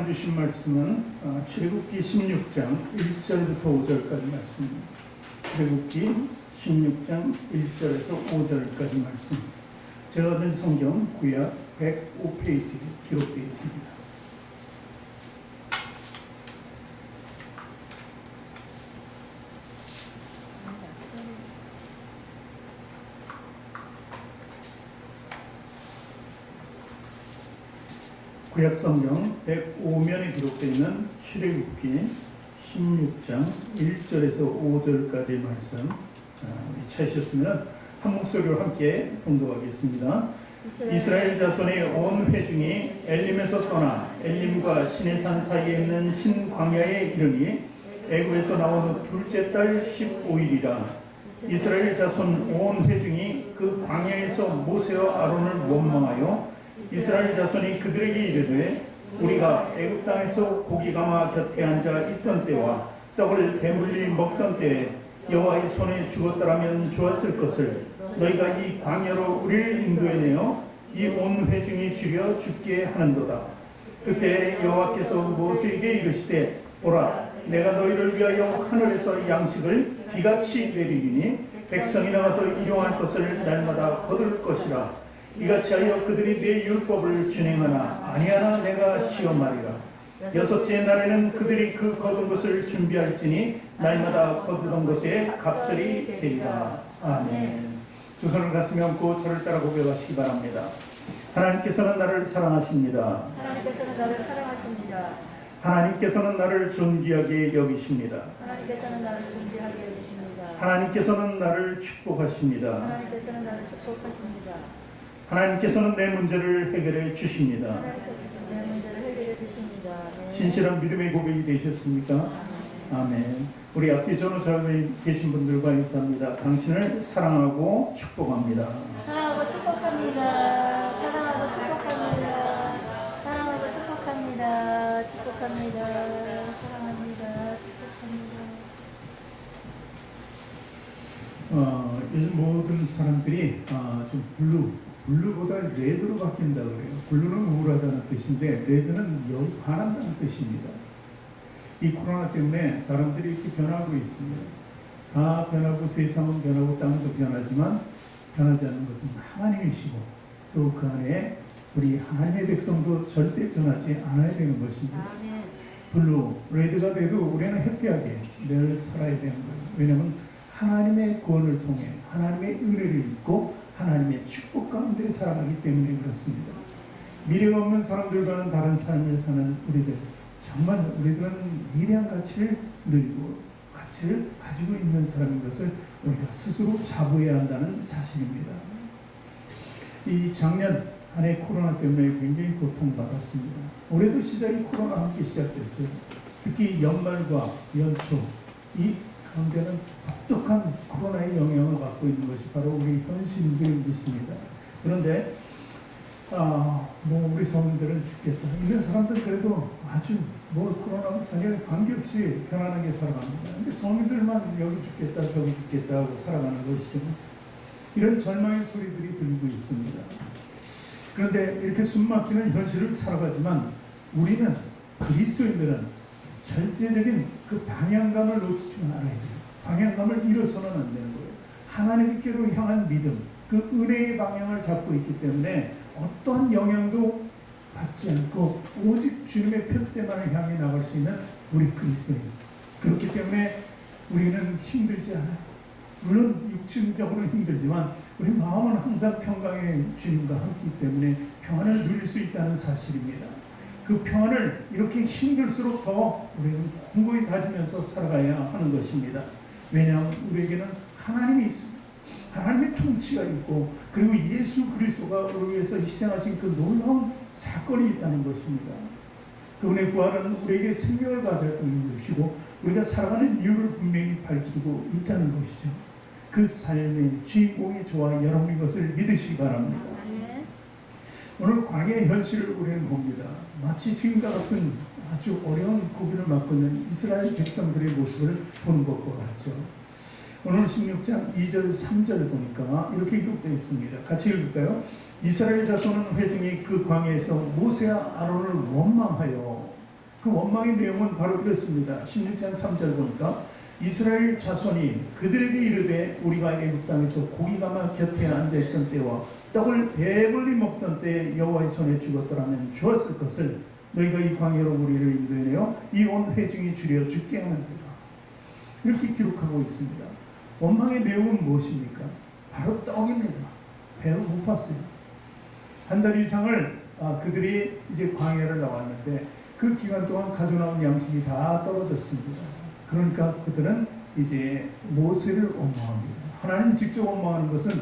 하나님 주신 말씀은 출애굽기 16장 1절부터 5절까지 말씀입니다. 출애굽기 16장 1절에서 5절까지 말씀. 제가 얻은 성경 구약 105페이지에 기록되어 있습니다. 구약성경 105면에 기록되어 있는 출애굽기 16장 1절에서 5절까지의 말씀 찾으셨으면 한 목소리로 함께 봉독하겠습니다. 이스라엘 자손의 온 회중이 엘림에서 떠나 엘림과 시내산 사이에 있는 신광야에 이르니 애굽에서 나온 후 둘째 달 15일이라. 이스라엘 자손 온 회중이 그 광야에서 모세와 아론을 원망하여 이스라엘 자손이 그들에게 이르되 우리가 애굽 땅에서 고기 가마 곁에 앉아 있던 때와 떡을 배물리 먹던 때에 여호와의 손에 죽었더라면 좋았을 것을 너희가 이 광야로 우리를 인도해내어 이 온 회중이 죽여 죽게 하는도다. 그때 여호와께서 모세에게 이르시되 보라, 내가 너희를 위하여 하늘에서 양식을 비같이 내리리니 백성이 나가서 일용할 것을 날마다 거둘 것이라. 이같이 하여 그들이 내 율법을 준행하나 아니하나 내가 시험하리라. 여섯째 날에는 그들이 그 거둔 것을 준비할지니 날마다 거두던 것에 갑절이 되리라. 아멘. 두 손을 가슴에 얹고 저를 따라 고백하시기 바랍니다. 하나님께서는 나를 사랑하십니다. 하나님께서는 나를 사랑하십니다. 하나님께서는 나를 존귀하게 여기십니다. 하나님께서는 나를 존귀하게 여기십니다. 하나님께서는 나를 축복하십니다. 하나님께서는 나를 축복하십니다. 하나님께서는 내 문제를 해결해 주십니다. 하나님께서는 내 문제를 해결해 주십니다. 네. 진실한 믿음의 고백이 되셨습니까? 아멘. 우리 앞뒤 전후좌우에 계신 분들과 인사합니다. 당신을 사랑하고 축복합니다. 사랑하고 축복합니다. 사랑하고 축복합니다. 사랑하고 축복합니다. 축복합니다. 사랑합니다. 축복합니다. 요즘 모든 사람들이 좀 블루보다 레드로 바뀐다 그래요. 블루는 우울하다는 뜻인데 레드는 환한다는 뜻입니다. 이 코로나 때문에 사람들이 이렇게 변하고 있습니다. 다 변하고 세상은 변하고 땅도 변하지만 변하지 않는 것은 하나님이시고 또 그 안에 우리 하나님의 백성도 절대 변하지 않아야 되는 것입니다. 아멘. 블루, 레드가 돼도 우리는 해피하게 늘 살아야 되는 거예요. 왜냐하면 하나님의 구원을 통해 하나님의 은혜를 입고 하나님의 축복 가운데 살아가기 때문에 그렇습니다. 미래가 없는 사람들과는 다른 삶을 사는 우리들, 정말 우리들은 미래한 가치를 누리고 가치를 가지고 있는 사람인 것을 우리가 스스로 자부해야 한다는 사실입니다. 이 작년 한 해 코로나 때문에 굉장히 고통받았습니다. 올해도 시작이 코로나와 함께 시작됐어요. 특히 연말과 연초 이 가운데는 독특한 코로나의 영향을 받고 있는 것이 바로 우리 현신들이 있습니다. 그런데 우리 성인들은 죽겠다. 이런 사람들 그래도 아주 코로나와 전혀 관계없이 편안하게 살아갑니다. 근데 성인들만 여기 죽겠다 저기 죽겠다 하고 살아가는 것이죠. 이런 절망의 소리들이 들리고 있습니다. 그런데 이렇게 숨막히는 현실을 살아가지만 우리는 그리스도인들은 절대적인 그 방향감을 놓치지 말아야 돼요. 방향감을 잃어서는 안 되는 거예요. 하나님께로 향한 믿음, 그 은혜의 방향을 잡고 있기 때문에 어떠한 영향도 받지 않고 오직 주님의 표대만을 향해 나갈 수 있는 우리 그리스도인. 그렇기 때문에 우리는 힘들지 않아요. 물론 육신적으로는 힘들지만 우리 마음은 항상 평강의 주님과 함께 있기 때문에 평안을 누릴 수 있다는 사실입니다. 그 평안을 이렇게 힘들수록 더 우리는 공고히 다지면서 살아가야 하는 것입니다. 왜냐하면 우리에게는 하나님이 있습니다. 하나님의 통치가 있고 그리고 예수 그리스도가 우리 위해서 희생하신 그 놀라운 사건이 있다는 것입니다. 그분의 부활은 우리에게 생명을 가져다는 것이고 우리가 살아가는 이유를 분명히 밝히고 있다는 것이죠. 그 삶의 주인공이 저와 여러분인 것을 믿으시기 바랍니다. 오늘 광야의 현실을 우리는 봅니다. 마치 지금과 같은 아주 어려운 고비를 맞고 있는 이스라엘 백성들의 모습을 보는 것과 같죠. 오늘 16장 2절 3절 보니까 이렇게 기록되어 있습니다. 같이 읽을까요? 이스라엘 자손은 회중이 그 광야에서 모세와 아론을 원망하여 그 원망의 내용은 바로 이렇습니다. 16장 3절 보니까 이스라엘 자손이 그들에게 이르되 우리가 애굽 땅에서 고기가마 곁에 앉아있던 때와 떡을 배불리 먹던 때에 여호와의 손에 죽었더라면 주었을 것을 너희가 이 광야로 우리를 인도해내어 이 온 회중이 줄여 죽게 하는도다. 이렇게 기록하고 있습니다. 원망의 내용은 무엇입니까? 바로 떡입니다. 배로 고팠어요. 한 달 이상을 그들이 이제 광야를 나왔는데 그 기간 동안 가져나온 양식이 다 떨어졌습니다. 그러니까 그들은 이제 모세를 원망합니다. 하나님 직접 원망하는 것은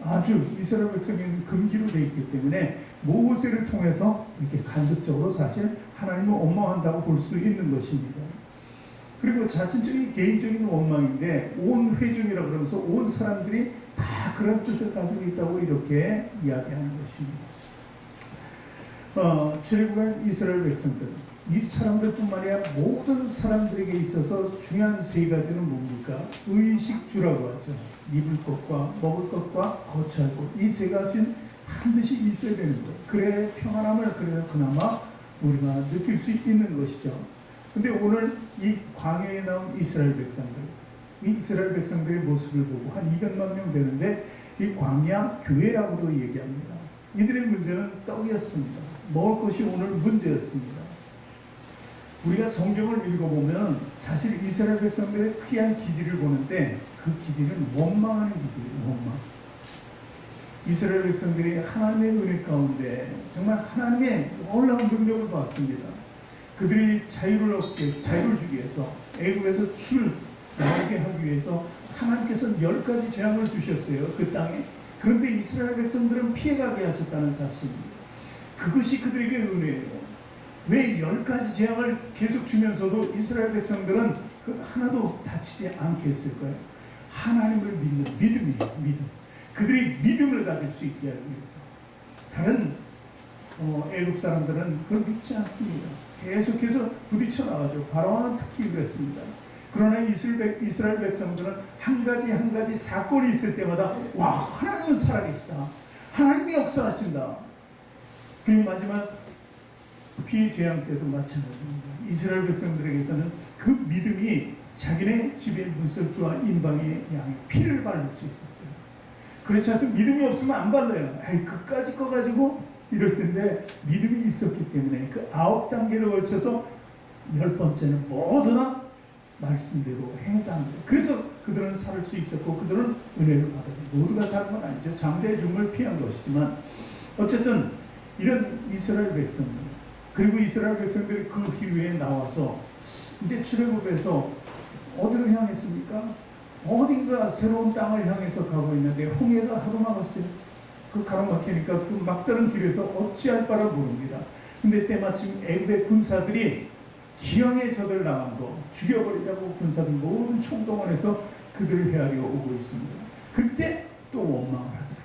아주 이스라엘 백성에는 금기로 되어 있기 때문에 모세를 통해서 이렇게 간접적으로 사실 하나님을 원망한다고 볼 수 있는 것입니다. 그리고 자신적인 개인적인 원망인데 온 회중이라 그러면서 온 사람들이 다 그런 뜻을 가지고 있다고 이렇게 이야기하는 것입니다. 출애굽한 이스라엘 백성들, 이 사람들뿐만 아니라 모든 사람들에게 있어서 중요한 세 가지는 뭡니까? 의식주라고 하죠. 입을 것과 먹을 것과 거처할 것, 이 세 가지는 반드시 있어야 되는 거예요. 그래 평안함을 그래야 그나마 우리가 느낄 수 있는 것이죠. 근데 오늘 이 광야에 나온 이스라엘 백성들, 이 이스라엘 백성들의 모습을 보고 한 200만 명 되는데 이 광야 교회라고도 얘기합니다. 이들의 문제는 떡이었습니다. 먹을 것이 오늘 문제였습니다. 우리가 성경을 읽어보면 사실 이스라엘 백성들의 크이한 기질을 보는데 그 기질은 원망하는 기질이에요. 원망. 이스라엘 백성들이 하나님의 은혜 가운데 정말 하나님의 놀라운 능력을 봤습니다. 그들이 자유를 주기 위해서 애굽에서 나오게 하기 위해서 하나님께서 10가지 재앙을 주셨어요. 그 땅에. 그런데 이스라엘 백성들은 피해가게 하셨다는 사실입니다. 그것이 그들에게 은혜예요. 왜 10가지 재앙을 계속 주면서도 이스라엘 백성들은 하나도 다치지 않게 했을까요? 하나님을 믿는 믿음이에요. 믿음. 그들이 믿음을 가질 수 있게 하기 위해서. 다른 애굽 사람들은 그걸 믿지 않습니다. 계속해서 부딪혀 나가죠. 바로는 특히 그랬습니다. 그러나 이스라엘 백성들은 한 가지 사건이 있을 때마다 와, 하나님은 살아계시다. 하나님이 역사하신다. 그리고 마지막 피해 재앙 때도 마찬가지입니다. 이스라엘 백성들에게서는 그 믿음이 자기네 집의 문설주와 인방의 양의 피를 바를 수 있었어요. 그렇지 않으면 믿음이 없으면 안 발라요. 그까짓 거 가지고 이럴 텐데 믿음이 있었기 때문에 그 9단계를 걸쳐서 10번째는 모두나 말씀대로 행했다는 거예요. 그래서 그들은 살을 수 있었고 그들은 은혜를 받았어요. 모두가 사는 건 아니죠. 장대의 죽음을 피한 것이지만 어쨌든 이런 이스라엘 백성들 그리고 이스라엘 백성들이 그 이후에 나와서 이제 출애굽에서 어디로 향했습니까? 어딘가 새로운 땅을 향해서 가고 있는데 홍해가 가로막았어요. 그 가로막히니까 그 막다른 길에서 어찌할 바를 모릅니다. 근데 때마침 애굽의 군사들이 기형에 저들 나간 거 죽여버리자고 군사들 모든 총동원해서 그들을 헤아려 오고 있습니다. 그때 또 원망을 하잖아요.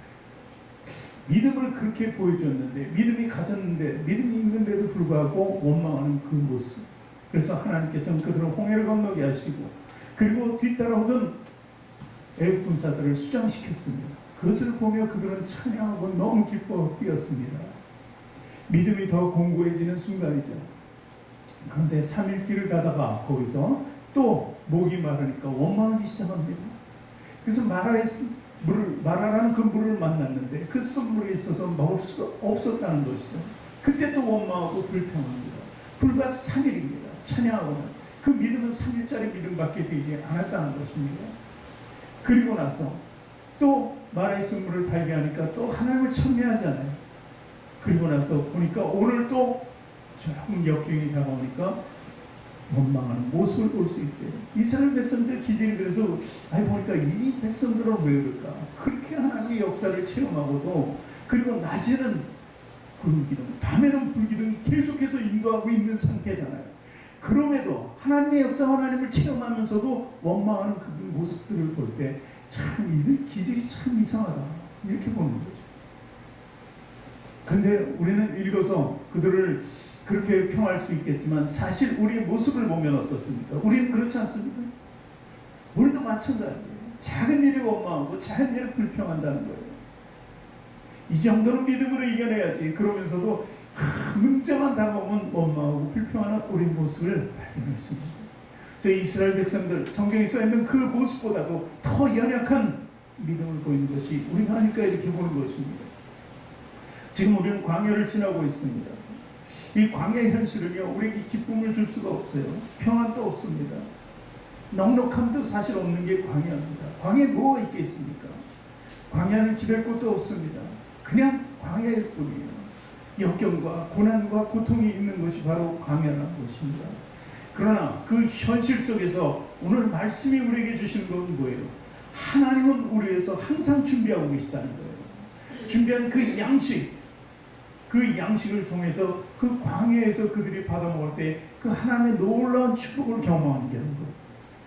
믿음을 그렇게 보여줬는데 믿음이 가졌는데 믿음이 있는데도 불구하고 원망하는 그 모습. 그래서 하나님께서는 그들을 홍해를 건너게 하시고 그리고 뒤따라오던 애국 군사들을 수장시켰습니다. 그것을 보며 그들은 찬양하고 너무 기뻐 뛰었습니다. 믿음이 더 공고해지는 순간이죠. 그런데 3일 길을 가다가 거기서 또 목이 마르니까 원망하기 시작합니다. 그래서 마라라는 그 물을 만났는데 그 쓴물에 있어서 먹을 수가 없었다는 것이죠. 그때 또 원망하고 불평합니다. 불과 3일입니다. 찬양하고는 그 믿음은 3일짜리 믿음밖에 되지 않았다는 것입니다. 그리고 나서 또 마라의 쓴물을 발견하니까 또 하나님을 찬미하잖아요. 그리고 나서 보니까 오늘 또 조금 역경이 다가오니까 원망하는 모습을 볼 수 있어요. 이스라엘 백성들 기질이 그래서 보니까 이 백성들은 왜 그럴까? 그렇게 하나님의 역사를 체험하고도 그리고 낮에는 구름기둥, 밤에는 불기둥 계속해서 인도하고 있는 상태잖아요. 그럼에도 하나님의 역사 하나님을 체험하면서도 원망하는 그 모습들을 볼 때 참 이들 기질이 참 이상하다 이렇게 보는 거죠. 그런데 우리는 읽어서 그들을 그렇게 평할 수 있겠지만 사실 우리의 모습을 보면 어떻습니까? 우리는 그렇지 않습니까? 우리도 마찬가지예요. 작은 일에 원망하고 작은 일을 불평한다는 거예요. 이 정도는 믿음으로 이겨내야지. 그러면서도 문자만 다가오면 원망하고 불평하는 우리 모습을 발견할 수 있습니다. 저 이스라엘 백성들 성경에 써있는 그 모습보다도 더 연약한 믿음을 보이는 것이 우리가 하니까 이렇게 보는 것입니다. 지금 우리는 광야를 지나고 있습니다. 이 광야의 현실은요, 우리에게 기쁨을 줄 수가 없어요. 평안도 없습니다. 넉넉함도 사실 없는 게 광야입니다. 광야에 뭐가 있겠습니까? 광야는 기댈 곳도 없습니다. 그냥 광야일 뿐이에요. 역경과 고난과 고통이 있는 것이 바로 광야라는 것입니다. 그러나 그 현실 속에서 오늘 말씀이 우리에게 주시는 건 뭐예요? 하나님은 우리를 위해서 항상 준비하고 계시다는 거예요. 준비한 그 양식을 통해서 그 광야에서 그들이 받아먹을 때 그 하나님의 놀라운 축복을 경험하게 하는 것,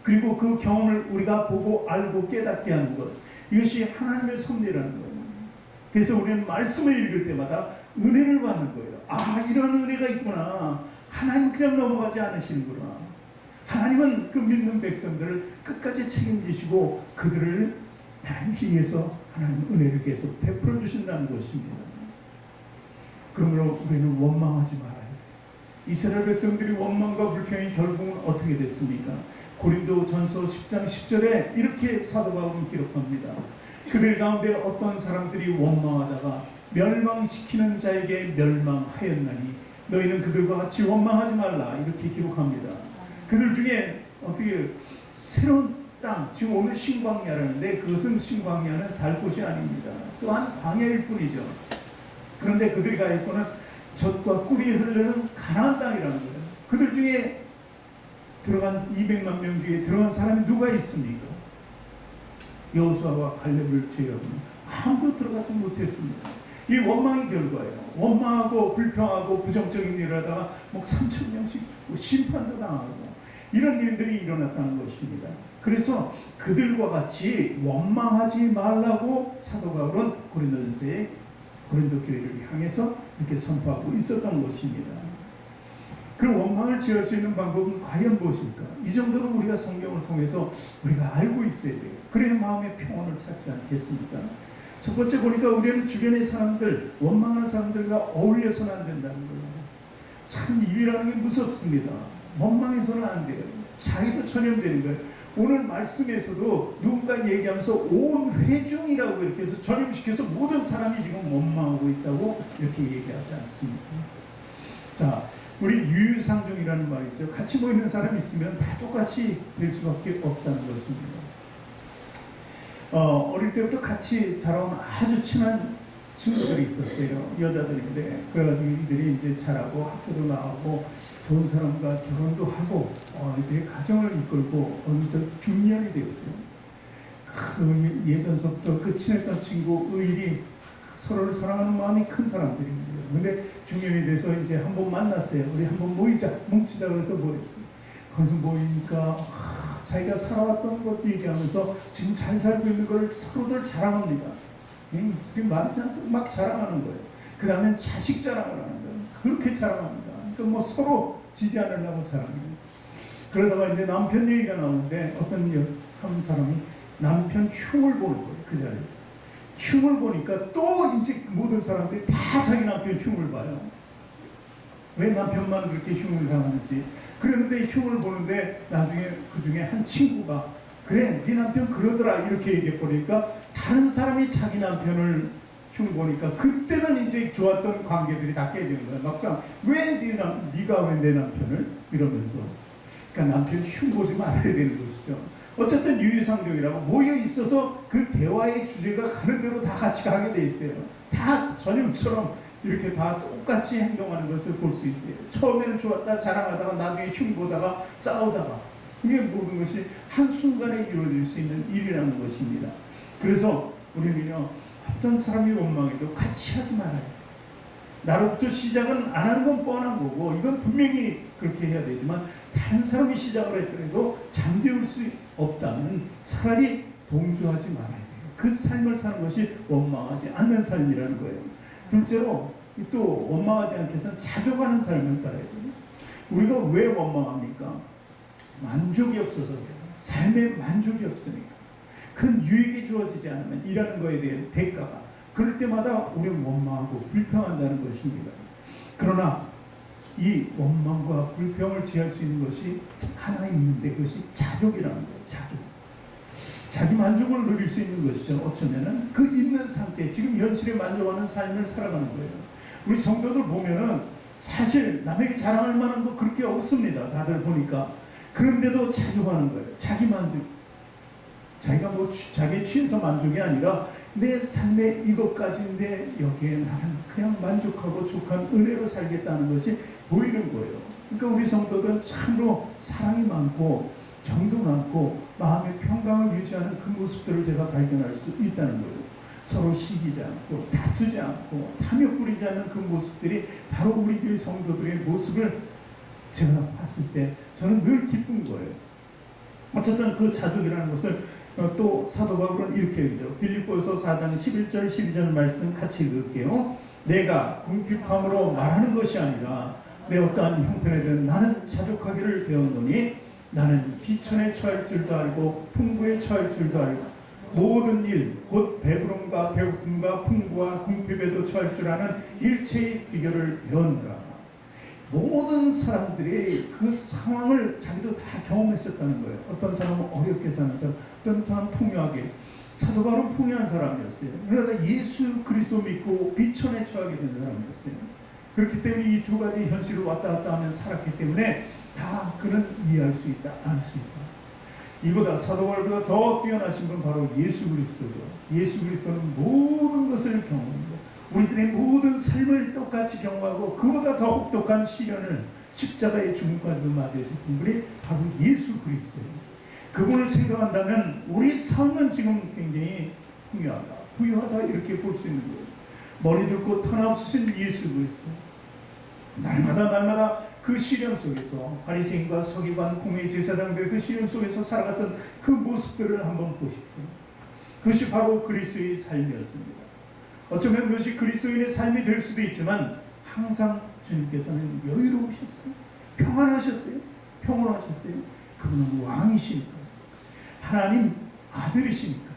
그리고 그 경험을 우리가 보고 알고 깨닫게 하는 것, 이것이 하나님의 섭리라는 거예요. 그래서 우리는 말씀을 읽을 때마다 은혜를 받는 거예요. 아, 이런 은혜가 있구나. 하나님 그냥 넘어가지 않으시는구나. 하나님은 그 믿는 백성들을 끝까지 책임지시고 그들을 위해서 하나님 은혜를 계속 베풀어 주신다는 것입니다. 그러므로 우리는 원망하지 말아야 돼요. 이스라엘 백성들이 원망과 불평이 결국은 어떻게 됐습니까? 고린도전서 10장 10절에 이렇게 사도 바울은 기록합니다. 그들 가운데 어떤 사람들이 원망하다가 멸망시키는 자에게 멸망하였나니 너희는 그들과 같이 원망하지 말라, 이렇게 기록합니다. 그들 중에 어떻게 새로운 땅, 지금 오늘 신광야라는데 그것은 신광야는 살 곳이 아닙니다. 또한 광야일 뿐이죠. 그런데 그들이 가 있고는 젖과 꿀이 흐르는 가나안 땅이라는 거예요. 그들 중에 들어간 200만 명 중에 들어간 사람이 누가 있습니까? 여호수아와 갈렙을 제외하고는 아무도 들어가지 못했습니다. 이 원망의 결과예요. 원망하고 불평하고 부정적인 일을 하다가 뭐 3,000명씩 죽고 심판도 당하고 이런 일들이 일어났다는 것입니다. 그래서 그들과 같이 원망하지 말라고 사도 바울은 고린도 교회를 향해서 이렇게 선포하고 있었던 것입니다. 그 원망을 지을 수 있는 방법은 과연 무엇일까? 이 정도로 우리가 성경을 통해서 우리가 알고 있어야 돼요. 그래야 마음의 평온을 찾지 않겠습니까? 첫 번째 보니까 우리는 주변의 사람들, 원망하는 사람들과 어울려서는 안 된다는 거예요. 참 일이라는 게 무섭습니다. 원망해서는 안 돼요. 자기도 전염되는 거예요. 오늘 말씀에서도 누군가 얘기하면서 온 회중이라고 이렇게 해서 전염시켜서 모든 사람이 지금 원망하고 있다고 이렇게 얘기하지 않습니까? 자, 우리 유유상종이라는 말이 있죠. 같이 모이는 사람이 있으면 다 똑같이 될 수밖에 없다는 것입니다. 어릴 때부터 같이 자라온 아주 친한 친구들이 있었어요. 여자들인데, 그래가지고 이들이 이제 자라고 학교도 나오고 좋은 사람과 결혼도 하고 이제 가정을 이끌고 어느덧 중년이 되었어요. 그 예전서부터 그 친했던 친구 의리, 서로를 사랑하는 마음이 큰 사람들입니다. 근데 중년이 돼서 이제 한번 만났어요. 우리 한번 모이자, 뭉치자 그래서 모였어요. 거기서 모이니까 자기가 살아왔던 것도 얘기하면서 지금 잘 살고 있는 걸 서로들 자랑합니다. 지금 말하지 않고 막 자랑하는 거예요. 그 다음에 자식 자랑을 하는 거예요. 그렇게 자랑합니다. 그러니까 뭐 서로 지지 않으려고 자랑해요. 그러다가 이제 남편 얘기가 나오는데 어떤 한 사람이 남편 흉을 보는 거예요. 그 자리에서. 흉을 보니까 또 이제 모든 사람들이 다 자기 남편 흉을 봐요. 왜 남편만 그렇게 흉을 당하는지. 그런데 흉을 보는데 나중에 그 중에 한 친구가 그래, 네 남편 그러더라 이렇게 얘기해 보니까 다른 사람이 자기 남편을 흉 보니까 그때는 이제 좋았던 관계들이 다 깨지는 거예요. 막상 왜 네가 왜 내 남편을 이러면서. 그러니까 남편 흉 보지 말아야 되는 것이죠. 어쨌든 유유상종이라고 모여 있어서 그 대화의 주제가 가는 대로 다 같이 가게 돼 있어요. 다 전염처럼 이렇게 다 똑같이 행동하는 것을 볼 수 있어요. 처음에는 좋았다 자랑하다가 나중에 흉 보다가 싸우다가 이게 모든 것이 한순간에 이루어질 수 있는 일이라는 것입니다. 그래서 우리는요, 어떤 사람이 원망해도 같이 하지 말아요. 나로부터 시작은 안 하는 건 뻔한 거고 이건 분명히 그렇게 해야 되지만 다른 사람이 시작을 했더라도 잠재울 수 없다면 차라리 동조하지 말아야 돼요. 그 삶을 사는 것이 원망하지 않는 삶이라는 거예요. 둘째로 또 원망하지 않기 위해서는 자족하는 삶을 살아야 돼요. 우리가 왜 원망합니까? 만족이 없어서 그래요. 삶에 만족이 없으니까. 큰 유익이 주어지지 않으면 일하는 거에 대한 대가가 그럴 때마다 우리는 원망하고 불평한다는 것입니다. 그러나 이 원망과 불평을 지할 수 있는 것이 하나 있는데, 그것이 자족이라는 거예요. 자족. 자기 만족을 누릴 수 있는 것이죠. 어쩌면은 그 있는 상태, 지금 현실에 만족하는 삶을 살아가는 거예요. 우리 성도들 보면은 사실 남에게 자랑할 만한 거 그렇게 없습니다. 다들 보니까. 그런데도 자족하는 거예요. 자기 만족. 자기가 뭐 자기에 취해서 만족이 아니라 내 삶의 이것까지인데 여기에 나는 그냥 만족하고 족한 은혜로 살겠다는 것이 보이는 거예요. 그러니까 우리 성도들은 참으로 사랑이 많고 정도 많고 마음의 평강을 유지하는 그 모습들을 제가 발견할 수 있다는 거예요. 서로 시기지 않고 다투지 않고 탐욕 부리지 않는 그 모습들이 바로 우리 교회 성도들의 모습을 제가 봤을 때 저는 늘 기쁜 거예요. 어쨌든 그 자족이라는 것을 또 사도 바울은 이렇게 얘기죠. 빌립보서 4장 11절 12절 말씀 같이 읽을게요. 내가 궁핍함으로 말하는 것이 아니라 내 어떠한 형편에든 나는 자족하기를 배웠노니 나는 비천에 처할 줄도 알고 풍부에 처할 줄도 알고 모든 일 곧 배부름과 배고픔과 풍부와 궁핍에도 처할 줄 아는 일체의 비결을 배웠노라. 모든 사람들이 그 상황을 자기도 다 경험했었다는 거예요. 어떤 사람은 어렵게 사는 사람, 어떤 사람은 풍요하게. 사도 바울은 풍요한 사람이었어요. 그러다 예수 그리스도 믿고 비천에 처하게 된 사람이었어요. 그렇기 때문에 이 두 가지 현실을 왔다 갔다 하면서 살았기 때문에 다 그는 이해할 수 있다, 알 수 있다. 이보다 사도 바울보다 더 뛰어나신 분 바로 예수 그리스도죠. 예수 그리스도는 모든 것을 경험합니다. 우리들의 모든 삶을 똑같이 경험하고 그보다 더 혹독한 시련을 십자가의 죽음까지도 맞이하신 분이 바로 예수 그리스도예요. 그분을 생각한다면 우리 삶은 지금 굉장히 풍요하다, 부유하다 이렇게 볼 수 있는 거예요. 머리 둘고 터나없으신 예수 그리스도. 날마다 그 시련 속에서 바리새인과 서기관, 공회 제사장들 그 시련 속에서 살아갔던 그 모습들을 한번 보십시오. 그것이 바로 그리스도의 삶이었습니다. 어쩌면 그것이 그리스도인의 삶이 될 수도 있지만 항상 주님께서는 여유로우셨어요. 평안하셨어요. 평온하셨어요. 그분은 왕이시니까, 하나님 아들이시니까,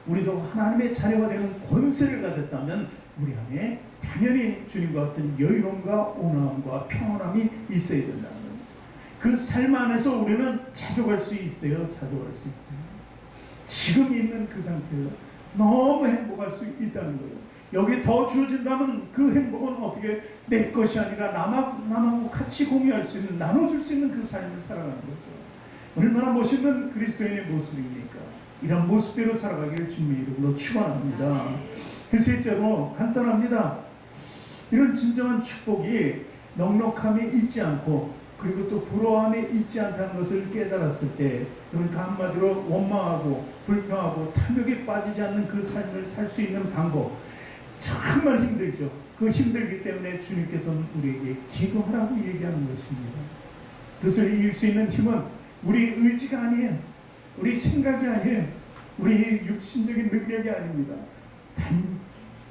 우리도 하나님의 자녀가 되는 권세를 가졌다면 우리 안에 당연히 주님과 같은 여유로움과 온화함과 평온함이 있어야 된다는 거예요. 그 삶 안에서 우리는 자족할 수 있어요. 자족할 수 있어요. 지금 있는 그 상태로 너무 행복할 수 있다는 거예요. 여기 더 주어진다면 그 행복은 어떻게 내 것이 아니라 남하고 같이 공유할 수 있는, 나눠줄 수 있는 그 삶을 살아가는 거죠. 얼마나 멋있는 그리스도인의 모습입니까? 이런 모습대로 살아가기를 주님의 이름으로 축원합니다. 그 셋째로 간단합니다. 이런 진정한 축복이 넉넉함에 있지 않고 그리고 또 부러움에 있지 않다는 것을 깨달았을 때, 그러니까 한마디로 원망하고 불평하고 탐욕에 빠지지 않는 그 삶을 살 수 있는 방법, 정말 힘들죠. 그 힘들기 때문에 주님께서는 우리에게 기도하라고 얘기하는 것입니다. 그것을 이길 수 있는 힘은 우리 의지가 아니에요. 우리 생각이 아니에요. 우리 육신적인 능력이 아닙니다. 단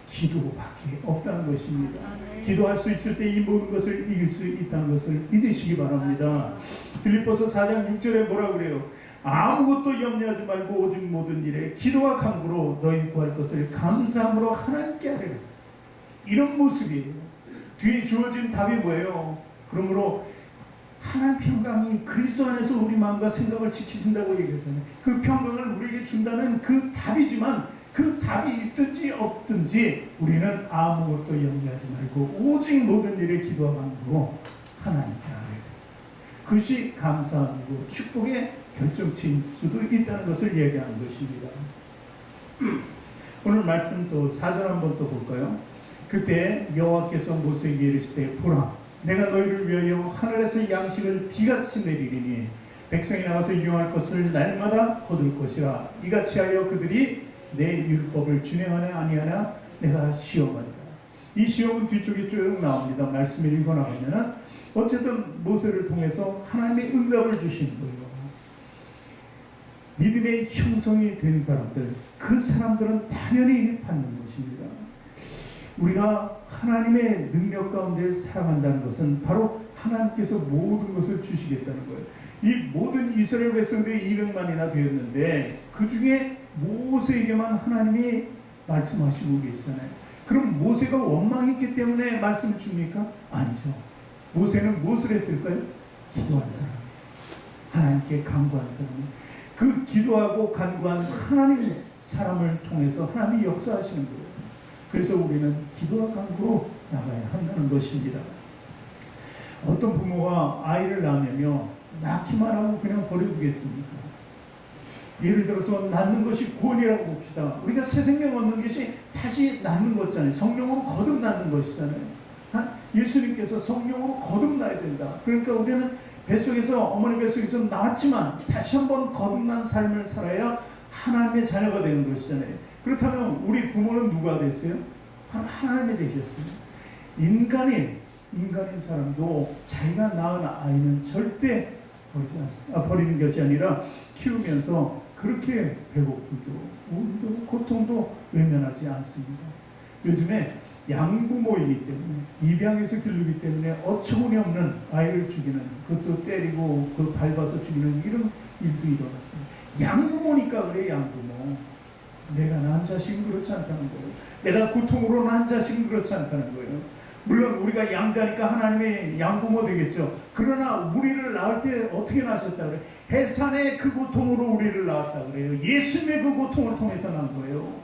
기도밖에 없다는 것입니다. 기도할 수 있을 때 이 모든 것을 이길 수 있다는 것을 믿으시기 바랍니다. 빌립보서 4장 6절에 뭐라 그래요? 아무것도 염려하지 말고 오직 모든 일에 기도와 간구로 너희 구할 것을 감사함으로 하나님께 하리라. 이런 모습이에요. 뒤에 주어진 답이 뭐예요? 그러므로 하나님 평강이 그리스도 안에서 우리 마음과 생각을 지키신다고 얘기하잖아요. 그 평강을 우리에게 준다는 그 답이지만 그 답이 있든지 없든지 우리는 아무것도 염려하지 말고 오직 모든 일에 기도와 간구로 하나님께 하리라. 그것이 감사함이고 축복의 결정체일 수도 있다는 것을 얘기하는 것입니다. 오늘 말씀 또 4절 한번 또 볼까요? 그때 여호와께서 모세에게 이르시되 보라, 내가 너희를 위하여 하늘에서 양식을 비같이 내리리니 백성이 나가서 유용할 것을 날마다 거둘 것이라. 이같이 하여 그들이 내 율법을 준행하냐 아니하냐 내가 시험하리라. 이 시험은 뒤쪽에 쭉 나옵니다. 말씀을 읽어나가면 어쨌든 모세를 통해서 하나님의 응답을 주시는 거예요. 믿음의 형성이 된 사람들, 그 사람들은 당연히 받는 것입니다. 우리가 하나님의 능력 가운데 살아간다는 것은 바로 하나님께서 모든 것을 주시겠다는 거예요. 이 모든 이스라엘 백성들이 200만이나 되었는데 그 중에 모세에게만 하나님이 말씀하시고 계시잖아요. 그럼 모세가 원망했기 때문에 말씀을 줍니까? 아니죠. 모세는 무엇을 했을까요? 기도한 사람, 하나님께 간구한 사람. 그 기도하고 간구한 하나님 사람을 통해서 하나님이 역사하시는 거예요. 그래서 우리는 기도와 간구로 나가야 한다는 것입니다. 어떤 부모가 아이를 낳으면요, 낳기만 하고 그냥 버려두겠습니까? 예를 들어서 낳는 것이 구원이라고 봅시다. 우리가 새 생명 얻는 것이 다시 낳는 거잖아요. 성령으로 거듭나는 것이잖아요. 예수님께서 성령으로 거듭나야 된다. 그러니까 우리는 뱃속에서, 어머니 뱃속에서 나왔지만 다시 한번 거듭난 삶을 살아야 하나님의 자녀가 되는 것이잖아요. 그렇다면 우리 부모는 누가 됐어요? 바로 하나님이 되셨어요. 인간인 사람도 자기가 낳은 아이는 절대 버리는 것이 아니라 키우면서 그렇게 배고픔도 우울도 고통도 외면하지 않습니다. 요즘에 양부모이기 때문에, 입양해서 기르기 때문에 어처구니 없는 아이를 죽이는, 그것도 때리고 그 밟아서 죽이는 이런 일도 일어났습니다. 양부모니까 그래. 양부모. 내가 낳은 자식은 그렇지 않다는 거예요. 내가 고통으로 낳은 자식은 그렇지 않다는 거예요. 물론 우리가 양자니까 하나님의 양부모 되겠죠. 그러나 우리를 낳을 때 어떻게 낳으셨다 그래요? 해산의 그 고통으로 우리를 낳았다 그래요. 예수님의 그 고통을 통해서 난 거예요.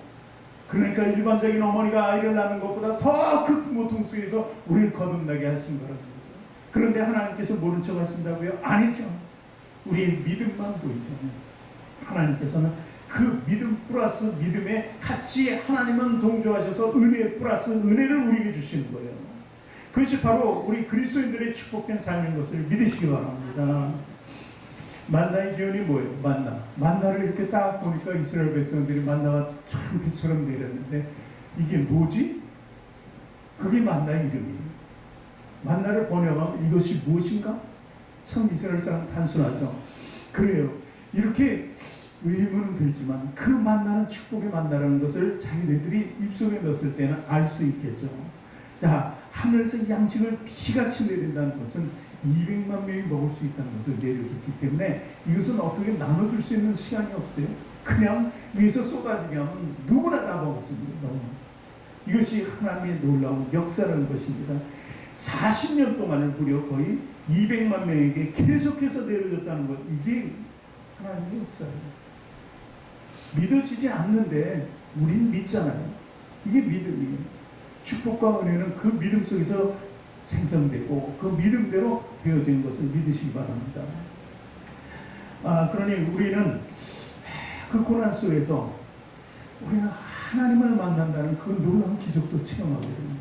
그러니까 일반적인 어머니가 아이를 낳는 것보다 더 큰 고통 속에서 우리를 거듭나게 하신 거라는 거죠. 그런데 하나님께서 모른 척 하신다고요? 아니죠. 우리의 믿음만 보이면 하나님께서는 그 믿음 플러스 믿음에 같이 하나님은 동조하셔서 은혜 플러스 은혜를 우리에게 주시는 거예요. 그것이 바로 우리 그리스도인들의 축복된 삶인 것을 믿으시기 바랍니다. 만나의 기원이 뭐예요? 만나를 이렇게 딱 보니까 이스라엘 백성들이 만나가 참 빛처럼 내렸는데 이게 뭐지? 그게 만나의 이름이에요. 만나를 번역하면 이것이 무엇인가? 참 이스라엘 사람 단순하죠. 그래요. 이렇게 의문은 들지만 그 만나는 축복의 만나라는 것을 자기네들이 입속에 넣었을 때는 알 수 있겠죠. 자, 하늘에서 양식을 피같이 내린다는 것은 200만 명이 먹을 수 있다는 것을 내려줬기 때문에 이것은 어떻게 나눠줄 수 있는 시간이 없어요. 그냥 위에서 쏟아지게 하면 누구나 다 먹었습니다. 이것이 하나님의 놀라운 역사라는 것입니다. 40년 동안을 무려 거의 200만 명에게 계속해서 내려줬다는 것, 이게 하나님의 역사예요. 믿어지지 않는데 우린 믿잖아요. 이게 믿음이에요. 축복과 은혜는 그 믿음 속에서 생성되고 그 믿음대로 되어지는 것을 믿으시기 바랍니다. 그러니 우리는 그 고난 속에서 우리는 하나님을 만난다는 그 놀라운 기적도 체험하게 됩니다.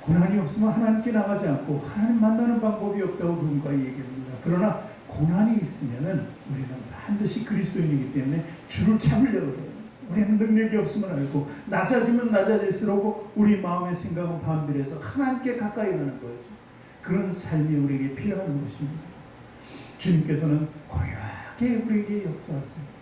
고난이 없으면 하나님께 나가지 않고 하나님 만나는 방법이 없다고 누군가 얘기합니다. 그러나 고난이 있으면은 우리는 반드시 그리스도인이기 때문에 줄을 잡으려고 해요. 우리는 능력이 없으면 알고 낮아지면 낮아질수록 우리 마음의 생각은 반비례해서 하나님께 가까이 가는 거죠. 그런 삶이 우리에게 필요한 것입니다. 주님께서는 고요하게 우리에게 역사하세요.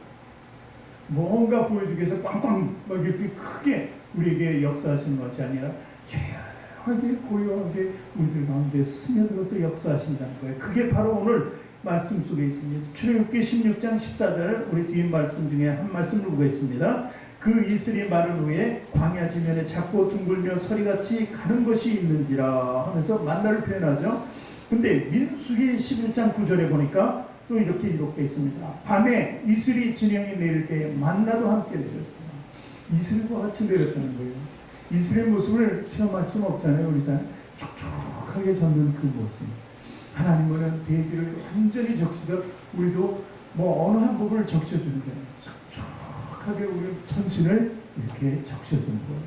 뭔가 보여주기 위해서 꽝꽝 이렇게 크게 우리에게 역사하시는 것이 아니라 조용하게 고요하게 우리들 가운데 스며들어서 역사하신다는 거예요. 그게 바로 오늘 말씀 속에 있습니다. 출애굽기 16장 14절 우리 뒤에 말씀 중에 한 말씀을 보겠습니다. 그 이슬이 마른 후에 광야 지면에 작고 둥글며 서리같이 가는 것이 있는지라 하면서 만나를 표현하죠. 근데 민수기 11장 9절에 보니까 또 이렇게 기록되어 있습니다. 밤에 이슬이 진영이 내릴 때 만나도 함께 내렸다. 이슬과 같이 내렸다는 거예요. 이슬의 모습을 체험할 수는 없잖아요. 우리 사람 촉촉하게 젖는 그 모습. 하나님은 대지를 완전히 적시듯 우리도 뭐 어느 한 부분을 적셔주는 게 촉촉하게 우리 전신을 이렇게 적셔주는 거예요.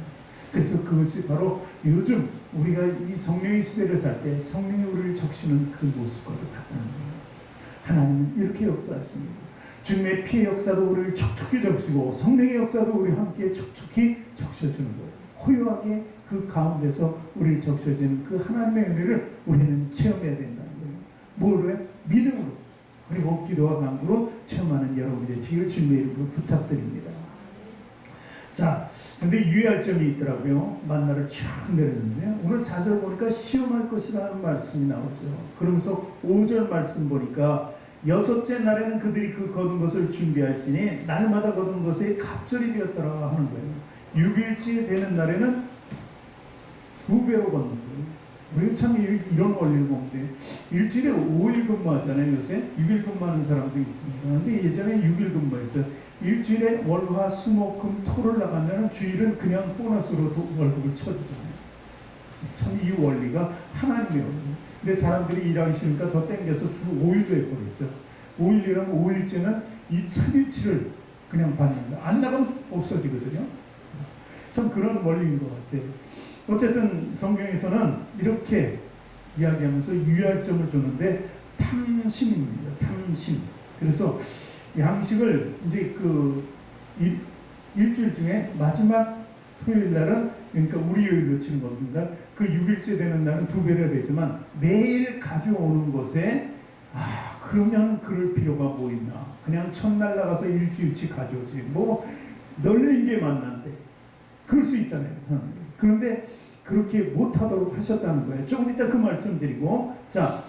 그래서 그것이 바로 요즘 우리가 이 성령의 시대를 살 때 성령이 우리를 적시는 그 모습과도 같다는 거예요. 하나님은 이렇게 역사하십니다. 주님의 피의 역사도 우리를 촉촉히 적시고 성령의 역사도 우리 함께 촉촉히 적셔주는 거예요. 고요하게 그 가운데서 우리를 적셔주는 그 하나님의 은혜를 우리는 체험해야 된다는 거예요. 뭐로? 믿음으로, 그리고 기도와 간구로 체험하는 여러분의 뒤를 주님의 이름으로 부탁드립니다. 자, 근데 유의할 점이 있더라고요. 만나를 쫙 내렸는데 오늘 4절 보니까 시험할 것이라는 말씀이 나오죠. 그러면서 5절 말씀 보니까 여섯째 날에는 그들이 그 거둔 것을 준비할지니 날마다 거둔 것이 갑절이 되었더라 하는 거예요. 6일째 되는 날에는 2배로 걷는 거예요. 우리는 참 이런 원리를 보는데 일주일에 5일 근무하잖아요. 요새 6일 근무하는 사람도 있습니다. 그런데 예전에 6일 근무했어요. 일주일에 월화 수목금 토를 나가면 주일은 그냥 보너스로 월급을 쳐주잖아요. 참 이 원리가 하나님의 원리. 근데 사람들이 일하기 싫으니까 더 땡겨서 주 5일로 해버렸죠. 5일이라면 5일째는 이 3일치를 그냥 받는 거예요. 안 나가면 없어지거든요. 참 그런 원리인 것 같아요. 어쨌든 성경에서는 이렇게 이야기하면서 유의점을 주는데 탐심입니다. 탐심. 그래서 양식을 이제 그 일주일 중에 마지막 토요일 날은 그러니까 우리 요일로 치는 겁니다. 그 6일째 되는 날은 2배가 되지만 매일 가져오는 것에 그러면 그럴 필요가 뭐 있나. 그냥 첫날 나가서 일주일치 가져오지. 뭐 널린 게 만난데. 그럴 수 있잖아요. 그런데 그렇게 못하도록 하셨다는 거예요. 조금 이따 그 말씀 드리고, 자,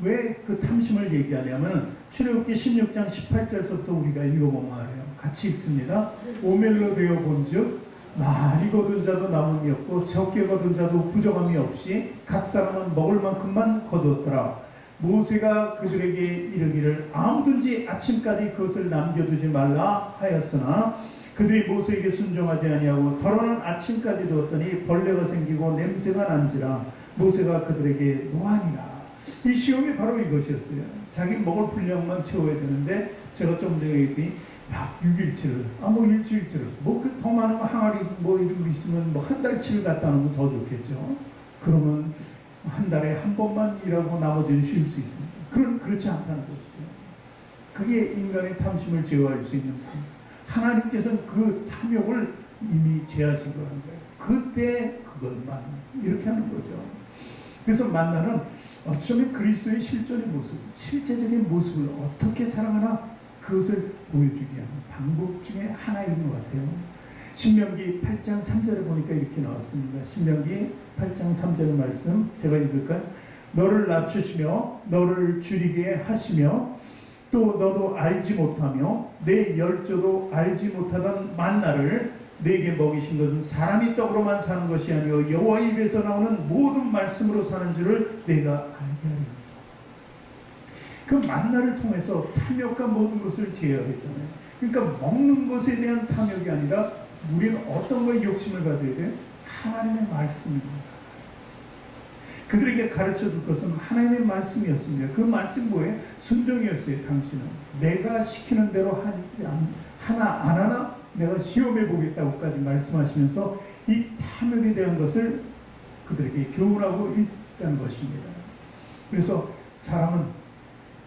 왜 그 탐심을 얘기하냐면, 출애굽기 16장 18절부터 우리가 읽어보면 알아요. 같이 읽습니다. 오멜로 되어 본즉 많이 거둔 자도 남음이 없고 적게 거둔 자도 부정함이 없이 각 사람은 먹을 만큼만 거두었더라. 모세가 그들에게 이르기를 아무든지 아침까지 그것을 남겨두지 말라 하였으나 그들이 모세에게 순종하지 아니하고 더러는 아침까지 두었더니 벌레가 생기고 냄새가 난지라 모세가 그들에게 노하니라. 이 시험이 바로 이것이었어요. 자기 먹을 분량만 채워야 되는데 제가 좀 전에 얘기했더니 6일치를 뭐 일주일치를 뭐 그 더 많으면 항아리 뭐 이런 거 있으면 뭐 한 달치를 갖다 놓으면 더 좋겠죠. 그러면 한 달에 한 번만 일하고 나머지는 쉴 수 있습니다. 그렇지 않다는 것이죠. 그게 인간의 탐심을 제어할 수 있는 탐. 하나님께서는 그 탐욕을 이미 제하신 거라는 거예요. 그때 그것만 이렇게 하는 거죠. 그래서 만나는 어쩌면 그리스도의 실존의 모습, 실제적인 모습을 어떻게 사랑하나 그것을 보여주게 하는 방법 중에 하나인 것 같아요. 신명기 8장 3절에 보니까 이렇게 나왔습니다. 신명기 8장 3절 말씀 제가 읽을까요? 너를 낮추시며 너를 줄이게 하시며 또 너도 알지 못하며 내 열조도 알지 못하던 만나를 내게 먹이신 것은 사람이 떡으로만 사는 것이 아니요 여호와 입에서 나오는 모든 말씀으로 사는 줄을 내가 알게 하리라. 그 만나를 통해서 탐욕과 모든 것을 제어했잖아요. 그러니까 먹는 것에 대한 탐욕이 아니라 우리는 어떤 거에 욕심을 가져야 돼요? 하나님의 말씀입니다. 그들에게 가르쳐줄 것은 하나님의 말씀이었습니다. 그 말씀 뭐예요? 순종이었어요. 당신은 내가 시키는 대로 하나 안 하나 내가 시험해 보겠다고까지 말씀하시면서 이 탐욕에 대한 것을 그들에게 교훈하고 있다는 것입니다. 그래서 사람은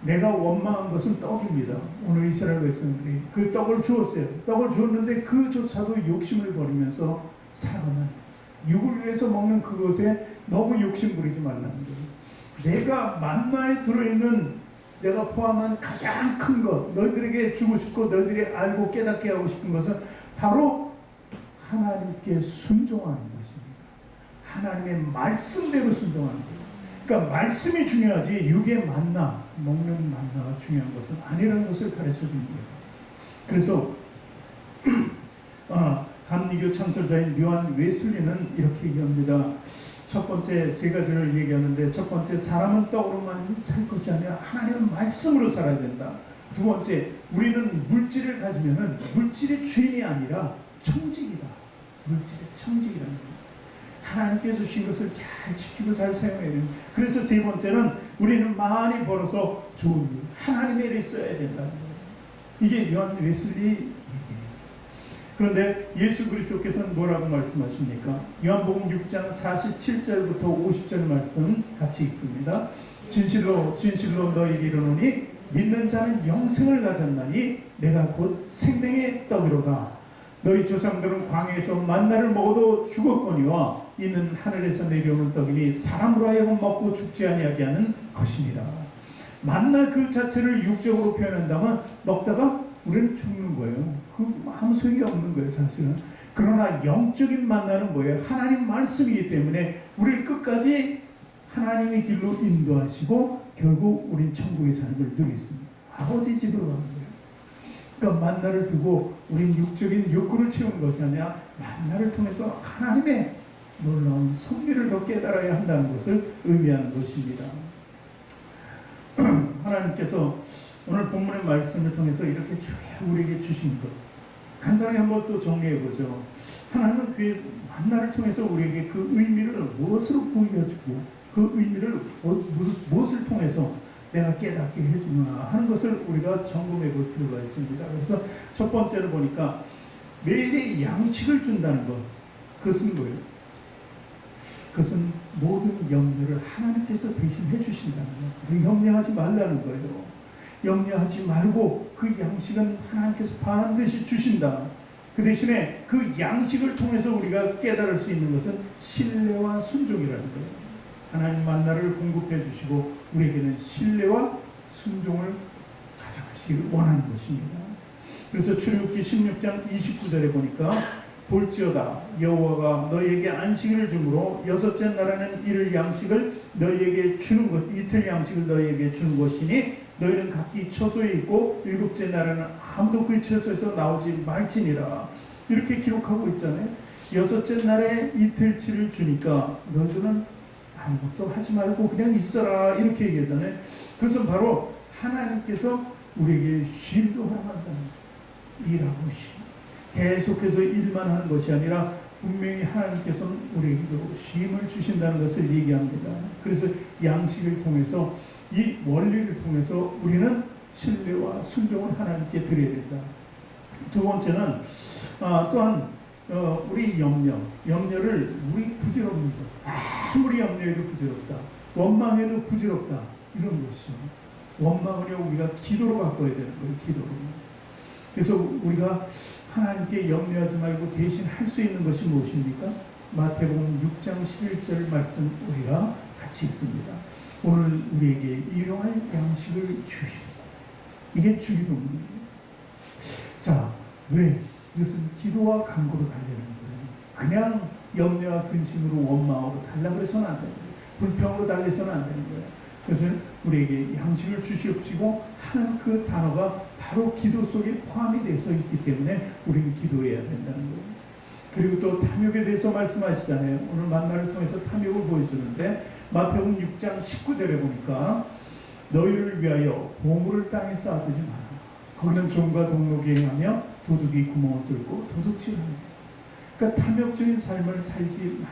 내가 원망한 것은 떡입니다. 오늘 이스라엘 백성들이 그 떡을 주었어요. 떡을 주었는데 그조차도 욕심을 버리면서 살아가는 육을 위해서 먹는 그것에 너무 욕심 부리지 말라는 거예요. 내가 만나에 들어있는 내가 포함한 가장 큰 것, 너희들에게 주고 싶고 너희들이 알고 깨닫게 하고 싶은 것은 바로 하나님께 순종하는 것입니다. 하나님의 말씀대로 순종하는 거예요. 그러니까 말씀이 중요하지 육의 만나, 먹는 만나가 중요한 것은 아니라는 것을 가르쳐주는 거예요. 그래서 감리교 창설자인 요한 웨슬리는 이렇게 얘기합니다. 첫 번째 세 가지를 얘기하는데 첫 번째 사람은 떡으로만 살 것이 아니라 하나님의 말씀으로 살아야 된다. 두 번째 우리는 물질을 가지면은 물질의 주인이 아니라 청직이다. 물질의 청직이라는 거예요. 하나님께 주신 것을 잘 지키고 잘 사용해야 됩니다. 그래서 세 번째는 우리는 많이 벌어서 좋은 일, 하나님의 일에 써야 된다는 거예요. 이게 요한 웨슬리 얘기예요. 그런데 예수 그리스도께서는 뭐라고 말씀하십니까? 요한복음 6장 47절부터 50절 말씀 같이 읽습니다. 진실로 진실로 너희에게 이르노니 믿는 자는 영생을 가졌나니 내가 곧 생명의 떡이로다. 너희 조상들은 광야에서 만나를 먹어도 죽었거니와 이는 하늘에서 내려오는 떡이니 사람으로 하여금 먹고 죽지 아니하게 하는 것입니다. 만나 그 자체를 육적으로 표현한다면 먹다가 우리는 죽는 거예요. 아무 소용이 없는 거예요, 사실은. 그러나 영적인 만나는 뭐예요? 하나님 말씀이기 때문에 우리를 끝까지 하나님의 길로 인도하시고 결국 우린 천국에 사는 걸 누리겠습니다. 아버지 집으로 가는 거예요. 그러니까 만나를 두고 우린 육적인 욕구를 채우는 것이 아니라 만나를 통해서 하나님의 놀라운 섭리를 더 깨달아야 한다는 것을 의미하는 것입니다. 하나님께서 오늘 본문의 말씀을 통해서 이렇게 우리에게 주신 것 간단하게 한번 또 정리해 보죠. 하나님은 그 만나를 통해서 우리에게 그 의미를 무엇으로 보여주고 그 의미를 무엇을 통해서 내가 깨닫게 해주나 하는 것을 우리가 점검해 볼 필요가 있습니다. 그래서 첫 번째로 보니까 매일의 양식을 준다는 것, 그것은 뭐예요? 그것은 모든 염려를 하나님께서 대신 해주신다는 것. 염려하지 말라는 거예요. 염려하지 말고 그 양식은 하나님께서 반드시 주신다. 그 대신에 그 양식을 통해서 우리가 깨달을 수 있는 것은 신뢰와 순종이라는 거예요. 하나님 만나를 공급해 주시고 우리에게는 신뢰와 순종을 가져가시길 원하는 것입니다. 그래서 출애굽기 16장 29절에 보니까 볼지어다 여호와가 너희에게 안식일을 주므로 여섯째 날에는 이틀 양식을 너희에게 주는 것, 이틀 양식을 너희에게 주는 것이니 너희는 각기 처소에 있고 일곱째 날에는 아무도 그 처소에서 나오지 말지니라. 이렇게 기록하고 있잖아요. 여섯째 날에 이틀치를 주니까 너희들은 아무것도 하지 말고 그냥 있어라 이렇게 얘기하잖아요. 그것은 바로 하나님께서 우리에게 쉼도 허락한다는 거예요. 일하고 쉼. 계속해서 일만 하는 것이 아니라 분명히 하나님께서는 우리에게도 쉼을 주신다는 것을 얘기합니다. 그래서 양식을 통해서 이 원리를 통해서 우리는 신뢰와 순종을 하나님께 드려야 된다. 두 번째는 또한 우리 염려를 우리 부질없는 것, 아무리 염려해도 부질없다, 원망해도 부질없다 이런 것이죠. 원망은요 우리가 기도로 바꿔야 되는 거예요. 기도로. 그래서 우리가 하나님께 염려하지 말고 대신 할 수 있는 것이 무엇입니까? 마태복음 6장 11절 말씀 우리가 같이 읽습니다. 오늘 우리에게 일용할 양식을 주시오. 이게 주기도문이에요. 자, 왜? 이것은 기도와 간구로 달리는 거예요. 그냥 염려와 근심으로 원망으로 달라고 해서는 안 되는 거예요. 불평으로 달래서는 안 되는 거예요. 그래서 우리에게 양식을 주시옵시고 하는 그 단어가 바로 기도 속에 포함이 되어 있기 때문에 우리는 기도해야 된다는 거예요. 그리고 또 탐욕에 대해서 말씀하시잖아요. 오늘 만나를 통해서 탐욕을 보여주는데 마태복음 6장 19절에 보니까 너희를 위하여 보물을 땅에 쌓아두지 마라. 거기는 종과 동록이 행하며 도둑이 구멍을 뚫고 도둑질하는 거예요. 그러니까 탐욕적인 삶을 살지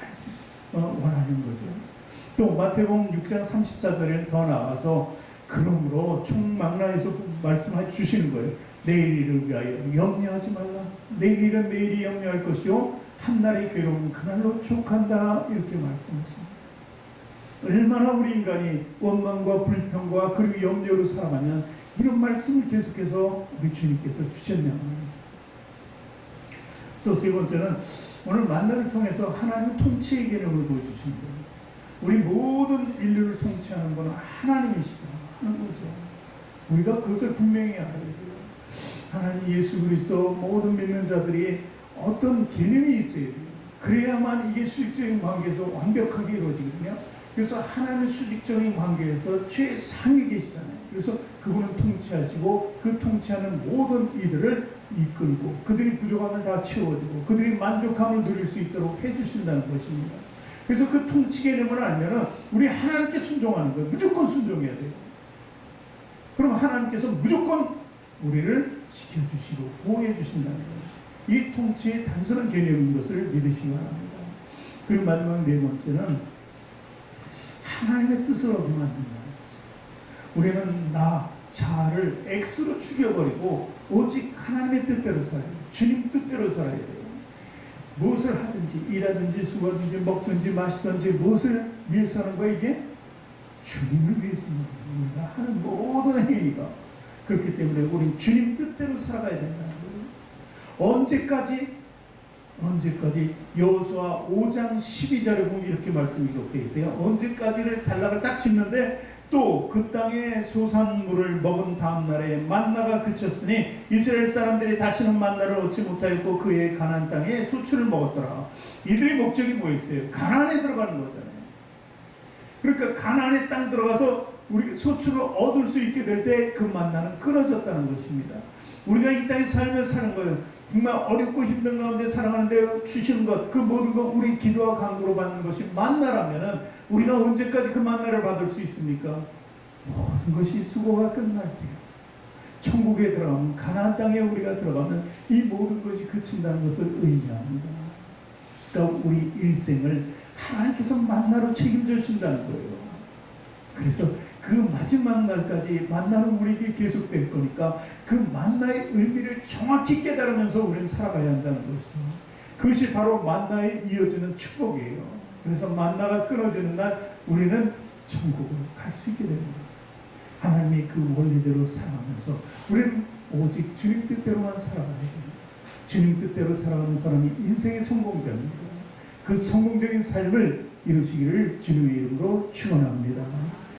원하는 거죠. 또 마태복음 6장 34절에는 더 나아가서 그러므로 총망라에서 말씀해 주시는 거예요. 내일 일을 위하여 염려하지 말라. 내일 일은 내일이 염려할 것이요 한날의 괴로움은 그날로 족한다. 이렇게 말씀하십니다. 얼마나 우리 인간이 원망과 불평과 그리고 염려로 살아가면 이런 말씀을 계속해서 우리 주님께서 주셨냐는 거죠. 또 세 번째는 오늘 만나를 통해서 하나님 통치의 개념을 보여주신 거예요. 우리 모든 인류를 통치하는 것은 하나님이시다 하는 거죠. 우리가 그것을 분명히 알아야 돼요. 하나님 예수 그리스도 모든 믿는 자들이 어떤 개념이 있어야 돼요. 그래야만 이게 수직적인 관계에서 완벽하게 이루어지거든요. 그래서 하나님의 수직적인 관계에서 최상위 계시잖아요. 그래서 그분은 통치하시고 그 통치하는 모든 이들을 이끌고 그들이 부족함을 다 채워주고 그들이 만족함을 누릴 수 있도록 해주신다는 것입니다. 그래서 그 통치 개념을 알면은 우리 하나님께 순종하는 거예요. 무조건 순종해야 돼요. 그럼 하나님께서 무조건 우리를 지켜주시고 보호해 주신다는 거예요. 이 통치의 단순한 개념인 것을 믿으시기 바랍니다. 그리고 마지막 네 번째는 하나님의 뜻을 얻으면 안 된다는 거죠. 우리는 자아를 X로 죽여버리고 오직 하나님의 뜻대로 살아야 돼요. 주님 뜻대로 살아야 돼요. 무엇을 하든지 일하든지 수고하든지 먹든지 마시든지 무엇을 위해서 하는 거야 이게? 주님을 위해서 우리가 하는 모든 행위가 그렇기 때문에 우리는 주님 뜻대로 살아가야 된다는 거예요. 언제까지 여호수아 5장 12절에 보면 이렇게 말씀이 기록되어 있어요. 언제까지를 단락을 딱 짚는데 또 그 땅의 소산물을 먹은 다음 날에 만나가 그쳤으니 이스라엘 사람들이 다시는 만나를 얻지 못하였고 그의 가나안 땅에 소출을 먹었더라. 이들의 목적이 뭐였어요? 가나안에 들어가는 거잖아요. 그러니까 가나안의 땅 들어가서 우리 소출을 얻을 수 있게 될 때 그 만나는 끊어졌다는 것입니다. 우리가 이 땅에 살며 사는 거예요. 정말 어렵고 힘든 가운데 살아가는데 주시는 것, 그 모든 것 우리 기도와 간구로 받는 것이 만나라면은 우리가 언제까지 그 만나를 받을 수 있습니까? 모든 것이 수고가 끝날 때, 천국에 들어가면, 가나안 땅에 우리가 들어가면 이 모든 것이 그친다는 것을 의미합니다. 그러니까 우리 일생을 하나님께서 만나로 책임져 주신다는 거예요. 그래서 그 마지막 날까지 만나는 우리에게 계속될 거니까 그 만나의 의미를 정확히 깨달으면서 우리는 살아가야 한다는 것이죠. 그것이 바로 만나에 이어지는 축복이에요. 그래서 만나가 끊어지는 날 우리는 천국으로 갈 수 있게 됩니다. 하나님이 그 원리대로 살아가면서 우리는 오직 주님 뜻대로만 살아가야 됩니다. 주님 뜻대로 살아가는 사람이 인생의 성공자입니다. 그 성공적인 삶을 이루시기를 주님의 이름으로 축원합니다.